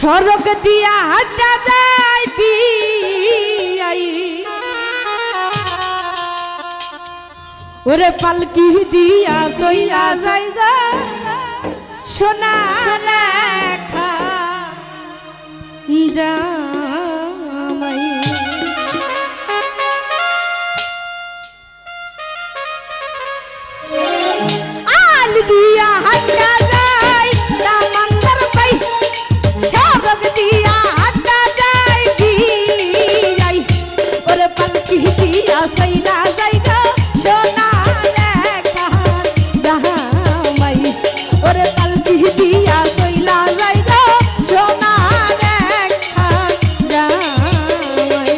সড়ক দিয়া হাঁটা যায় বিয়াই ওরে পালকি দিয়া সইয়া যায় গো সোনা রেখা জামাই আল দিয়া হাঁটা যায় দামান্দার পাই সড়ক দিয়া হাঁটা যায় বিয়াই ওরে পালকি দিয়া সইয়া যায় গো সোনা রেখা জামাই ওরে পালকি দিয়া সইলা যায় গো সোনা রেখা জামাই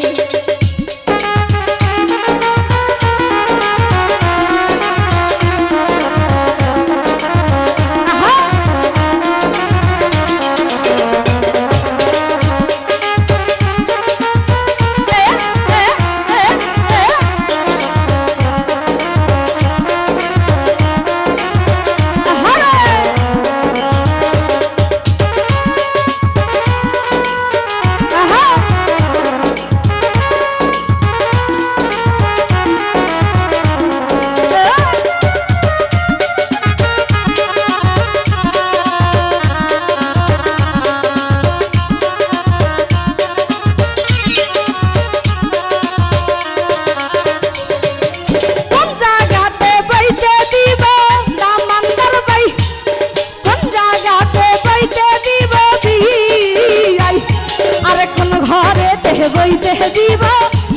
বইতে দিব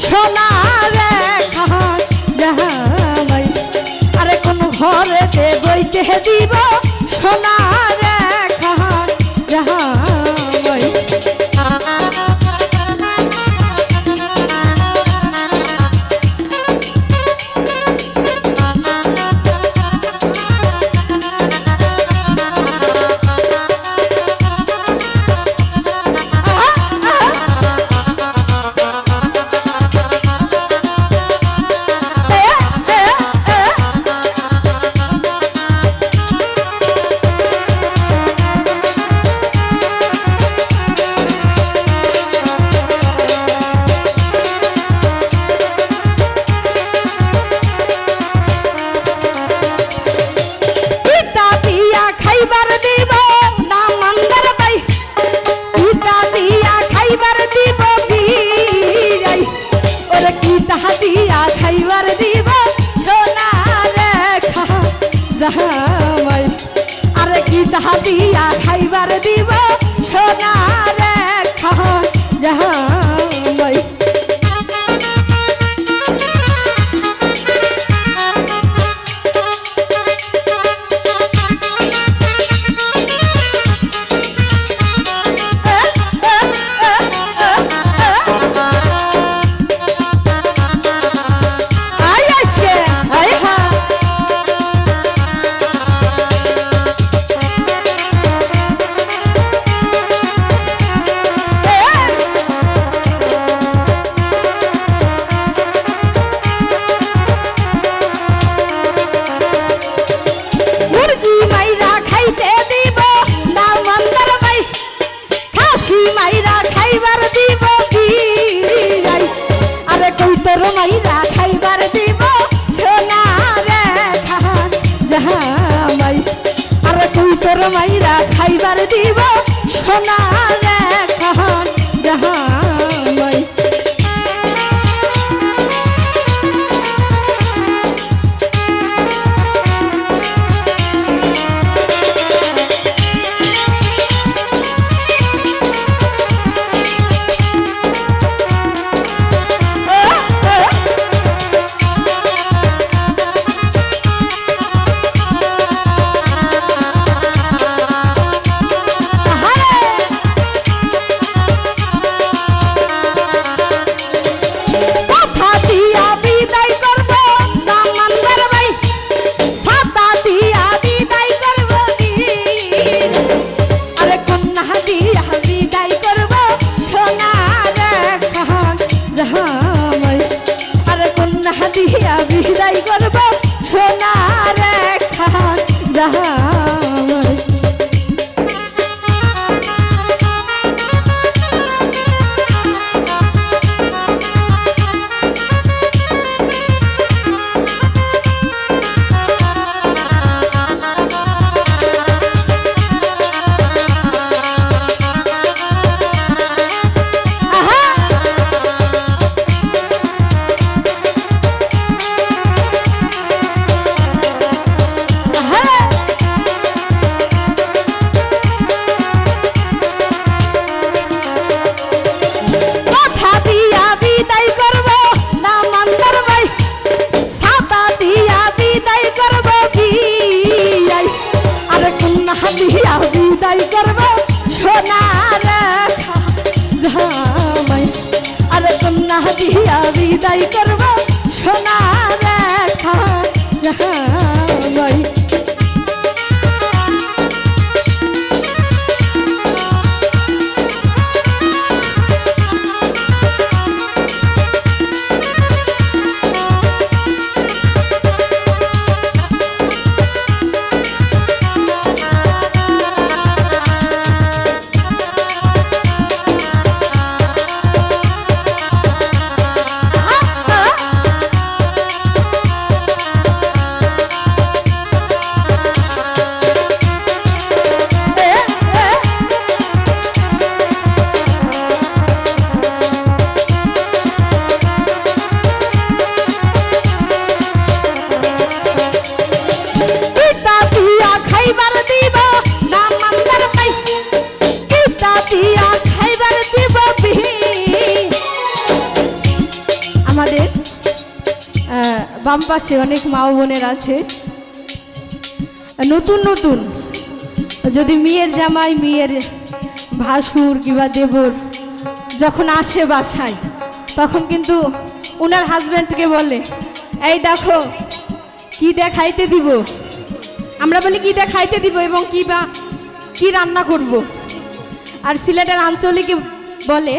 সোনা রেখা জামাই আরে কোন ঘরেতে বইতে দিব সোনা রেখা জামাই দিয়া খাইবার দিব সোনা রেখা জামাই আরে কি তাহা দিয়া খাইবার দিব সোনা রেখা জামাই মাইরা খাইবার দিব সোনা রেখা জামাই আর তুই তোর মাইরা খাইবার দিব সোনা রেখা জামাই বিদায় করব সোনা রেখা জামাই। বাম পাশে অনেক মা বোনের আছে নতুন নতুন, যদি মেয়ের জামাই মেয়ের ভাসুর কিংবা দেবর যখন আসে বাসায় তখন কিন্তু ওনার হাজব্যান্ডকে বলে এই দেখো কি দেখাইতে দিব, আমরা বলি কি দেখাইতে দিব এবং কি রান্না করব। আর সিলেটের আঞ্চলিকে বলে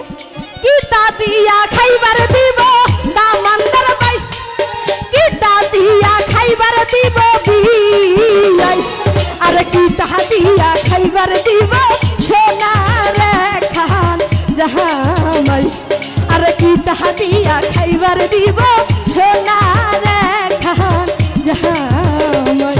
কি তা দিয়া খাইবার দিব দামান্দার ভাই, কি তা দিয়া খাইবার দিব বিয়াই, আর কি তাহা দিয়া খাইবার দিব সোনা রেখান জামাই, আর কি তাহা দিয়া খাইবার দিব সোনা রেখান জামাই।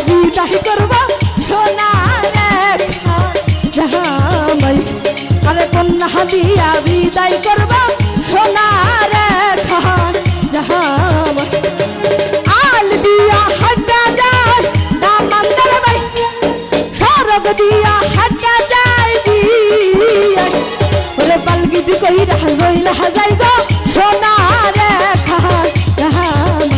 বিদায় করব সোনা রেখা জামাই, আরে কন্যা দিয়া বিদায় করব সোনা রেখা জামাই। আল দিয়া হাটা যায় দামান্দার ভাই, সরগ দিয়া হাটা যায় বিয়াই, ওরে পালগিত কইরা রইলা যাই গো সোনা রেখা জামাই,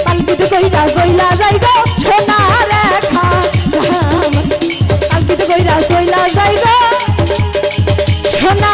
পালগিত কইরা রইলা যাই গো সোনা রেখা জামাই, পালগিত কইরা রইলা যাই গো সোনা